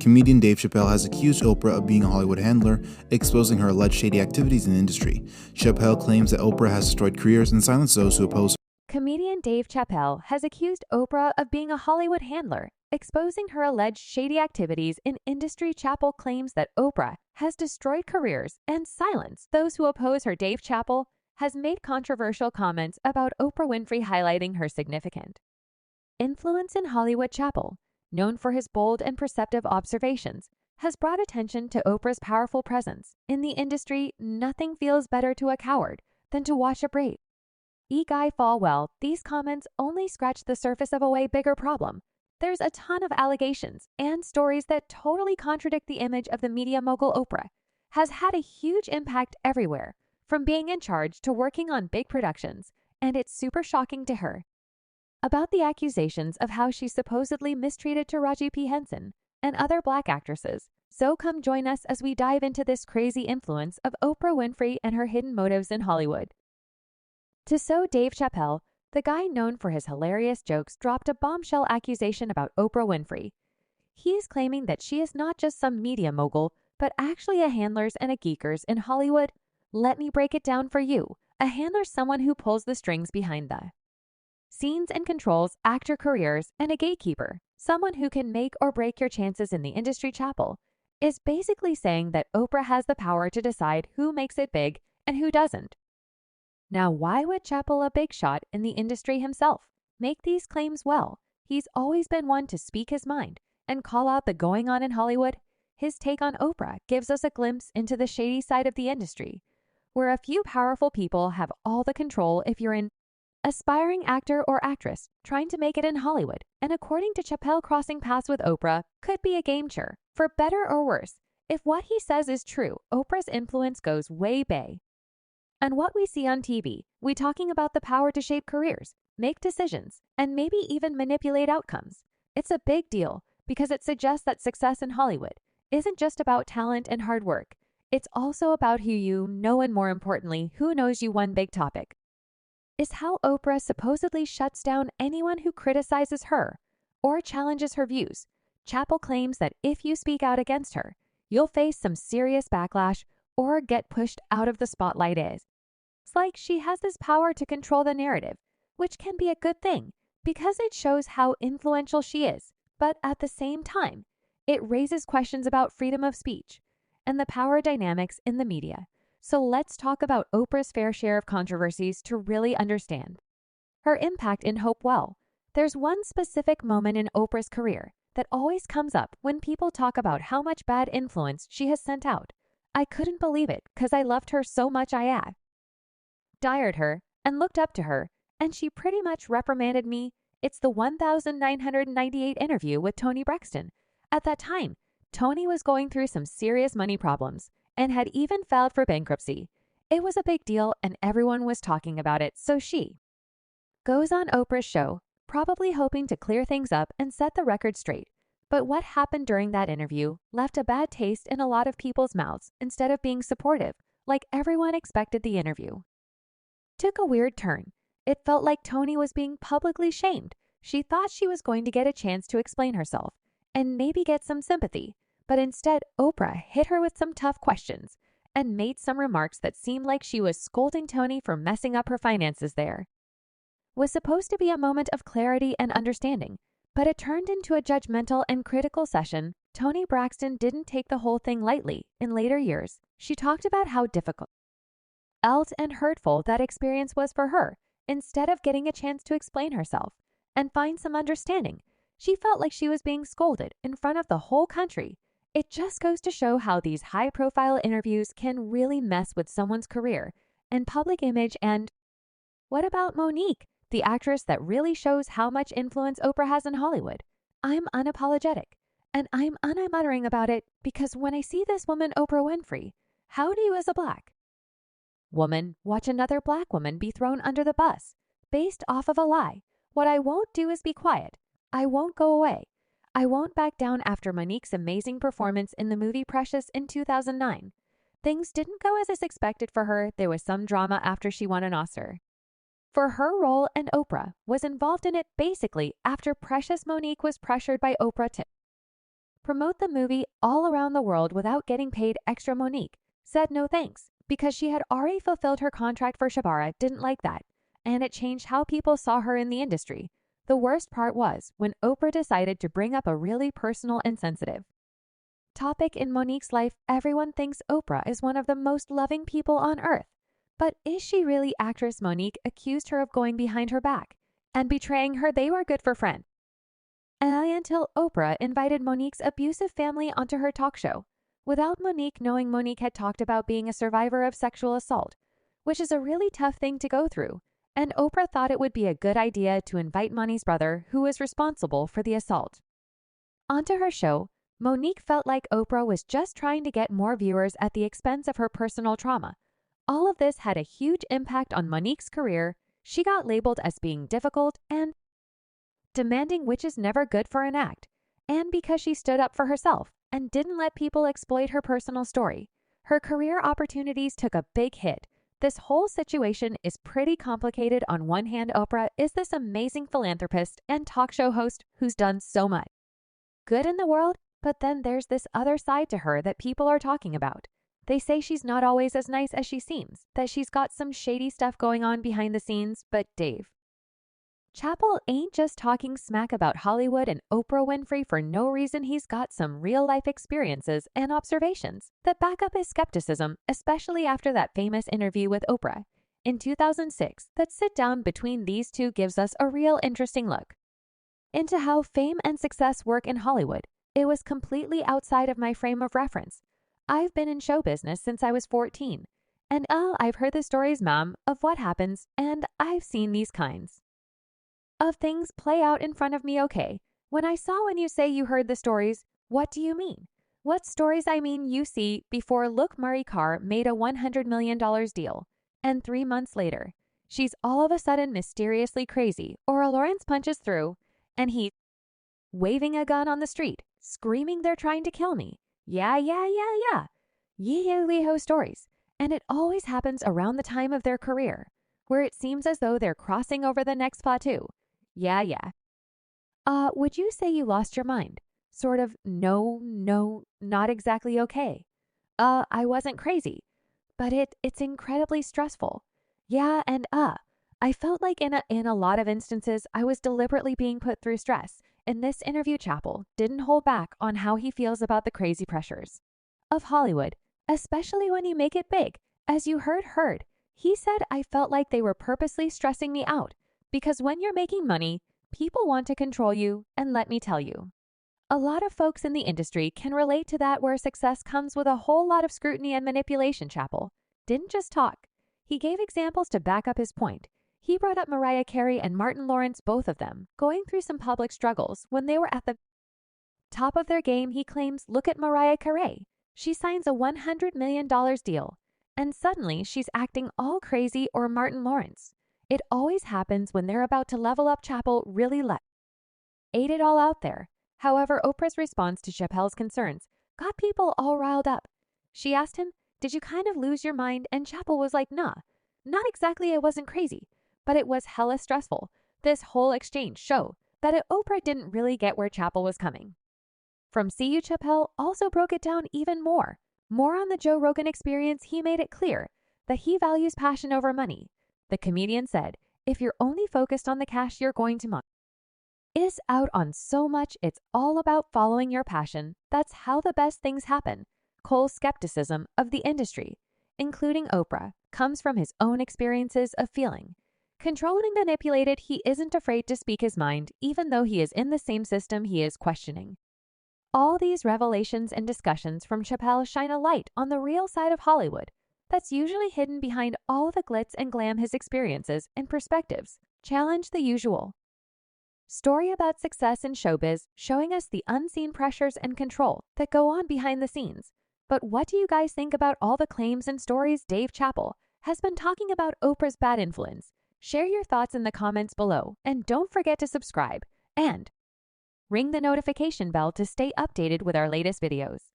Comedian Dave Chappelle has accused Oprah of being a Hollywood handler, exposing her alleged shady activities in the industry. Chappelle claims that Oprah has destroyed careers and silenced those who oppose her. Comedian Dave Chappelle has accused Oprah of being a Hollywood handler, exposing her alleged shady activities in industry. Chappelle claims that Oprah has destroyed careers and silenced those who oppose her. Dave Chappelle has made controversial comments about Oprah Winfrey, highlighting her significant influence in Hollywood. Chappelle, known for his bold and perceptive observations, has brought attention to Oprah's powerful presence in the industry. Nothing feels better to a coward than to watch a brave guy fall. Well, these comments only scratch the surface of a way bigger problem. There's a ton of allegations and stories that totally contradict the image of the media mogul. Oprah has had a huge impact everywhere, from being in charge to working on big productions, and it's super shocking to her about the accusations of how she supposedly mistreated Taraji P. Henson and other Black actresses. So come join us as we dive into this crazy influence of Oprah Winfrey and her hidden motives in Hollywood. So Dave Chappelle, the guy known for his hilarious jokes, dropped a bombshell accusation about Oprah Winfrey. He is claiming that she is not just some media mogul, but actually a handlers and a geekers in Hollywood. Let me break it down for you. A handler's someone who pulls the strings behind the scenes and controls actor careers, and a gatekeeper, someone who can make or break your chances in the industry. Chappelle is basically saying that Oprah has the power to decide who makes it big and who doesn't. Now, why would Chappelle, a big shot in the industry himself, make these claims? Well, he's always been one to speak his mind and call out the going on in Hollywood. His take on Oprah gives us a glimpse into the shady side of the industry, where a few powerful people have all the control. If you're an aspiring actor or actress trying to make it in Hollywood, and according to Chappelle, crossing paths with Oprah could be a game changer, for better or worse. If what he says is true, Oprah's influence goes way back. And what we see on TV, we talking about the power to shape careers, make decisions, and maybe even manipulate outcomes. It's a big deal because it suggests that success in Hollywood isn't just about talent and hard work. It's also about who you know, and more importantly, who knows you. One big topic is how Oprah supposedly shuts down anyone who criticizes her or challenges her views. Chappelle claims that if you speak out against her, you'll face some serious backlash or get pushed out of the spotlight. It's like she has this power to control the narrative, which can be a good thing because it shows how influential she is. But at the same time, it raises questions about freedom of speech and the power dynamics in the media. So let's talk about Oprah's fair share of controversies to really understand her impact in Hope. Well, there's one specific moment in Oprah's career that always comes up when people talk about how much bad influence she has sent out. I couldn't believe it because I loved her so much. I admired her and looked up to her, and she pretty much reprimanded me. It's the 1998 interview with Toni Braxton. At that time, Toni was going through some serious money problems and had even filed for bankruptcy. It was a big deal and everyone was talking about it, so she goes on Oprah's show, probably hoping to clear things up and set the record straight. But what happened during that interview left a bad taste in a lot of people's mouths. Instead of being supportive, like everyone expected, the interview took a weird turn. It felt like Toni was being publicly shamed. She thought she was going to get a chance to explain herself and maybe get some sympathy. But instead, Oprah hit her with some tough questions and made some remarks that seemed like she was scolding Toni for messing up her finances. There was supposed to be a moment of clarity and understanding, but it turned into a judgmental and critical session. Toni Braxton didn't take the whole thing lightly. In later years, she talked about how difficult and hurtful that experience was for her. Instead of getting a chance to explain herself and find some understanding, she felt like she was being scolded in front of the whole country. It just goes to show how these high-profile interviews can really mess with someone's career and public image. And what about Monique, the actress that really shows how much influence Oprah has in Hollywood? I'm unapologetic, and I'm unmuttering about it because when I see this woman, Oprah Winfrey, how do you as a Black woman watch another Black woman be thrown under the bus based off of a lie? What I won't do is be quiet. I won't go away. I won't back down after Monique's amazing performance in the movie Precious in 2009. Things didn't go as expected for her. There was some drama after she won an Oscar for her role, and Oprah was involved in it. Basically, after Precious, Monique was pressured by Oprah to promote the movie all around the world without getting paid extra. Monique said no thanks because she had already fulfilled her contract for Chappelle. Didn't like that, and it changed how people saw her in the industry. The worst part was when Oprah decided to bring up a really personal and sensitive topic in Monique's life. Everyone thinks Oprah is one of the most loving people on earth. But is she really? Actress Monique accused her of going behind her back and betraying her. They were good for friends. And until Oprah invited Monique's abusive family onto her talk show, without Monique knowing. Monique had talked about being a survivor of sexual assault, which is a really tough thing to go through, and Oprah thought it would be a good idea to invite Monique's brother, who was responsible for the assault, onto her show. Monique felt like Oprah was just trying to get more viewers at the expense of her personal trauma. All of this had a huge impact on Monique's career. She got labeled as being difficult and demanding, which is never good for an act, and because she stood up for herself and didn't let people exploit her personal story, her career opportunities took a big hit. This whole situation is pretty complicated. On one hand, Oprah is this amazing philanthropist and talk show host who's done so much good in the world, but then there's this other side to her that people are talking about. They say she's not always as nice as she seems, that she's got some shady stuff going on behind the scenes. But Dave Chappelle ain't just talking smack about Hollywood and Oprah Winfrey for no reason. He's got some real-life experiences and observations that back up his skepticism, especially after that famous interview with Oprah in 2006. That sit-down between these two gives us a real interesting look into how fame and success work in Hollywood. It was completely outside of my frame of reference. I've been in show business since I was 14, and I've heard the stories, ma'am, of what happens, and I've seen these kinds of things play out in front of me. Okay, when you say you heard the stories, what do you mean? What stories? I mean, you see, before Look, Murray Carr made a $100 million deal, and 3 months later, she's all of a sudden mysteriously crazy, or Lawrence punches through, and he's waving a gun on the street, screaming, "They're trying to kill me." Yeah. Yee-hoo stories. And it always happens around the time of their career, where it seems as though they're crossing over the next plateau. Yeah. Would you say you lost your mind? Sort of, no, not exactly. Okay. I wasn't crazy, but it's incredibly stressful. Yeah, and I felt like in a lot of instances, I was deliberately being put through stress. In this interview, Chappelle didn't hold back on how he feels about the crazy pressures of Hollywood, especially when you make it big. As you heard, he said, "I felt like they were purposely stressing me out because when you're making money, people want to control you, and let me tell you, a lot of folks in the industry can relate to that, where success comes with a whole lot of scrutiny and manipulation." Chappelle didn't just talk. He gave examples to back up his point. He brought up Mariah Carey and Martin Lawrence, both of them going through some public struggles when they were at the top of their game. He claims, look at Mariah Carey. She signs a $100 million deal, and suddenly she's acting all crazy. Or Martin Lawrence. It always happens when they're about to level up. Chappelle really ate it all out there. However, Oprah's response to Chappelle's concerns got people all riled up. She asked him, "Did you kind of lose your mind?" And Chappelle was like, "Nah, not exactly. I wasn't crazy, but it was hella stressful." This whole exchange showed that Oprah didn't really get where Chappelle was coming from. CU Chappelle also broke it down even more. More on the Joe Rogan Experience, he made it clear that he values passion over money. The comedian said, "If you're only focused on the cash, you're going to miss out on so much. It's all about following your passion. That's how the best things happen." Cole's skepticism of the industry, including Oprah, comes from his own experiences of feeling controlled and manipulated. He isn't afraid to speak his mind, even though he is in the same system he is questioning. All these revelations and discussions from Chappelle shine a light on the real side of Hollywood that's usually hidden behind all the glitz and glam. His experiences and perspectives challenge the usual story about success in showbiz, showing us the unseen pressures and control that go on behind the scenes. But what do you guys think about all the claims and stories Dave Chappelle has been talking about Oprah's bad influence? Share your thoughts in the comments below, and don't forget to subscribe and ring the notification bell to stay updated with our latest videos.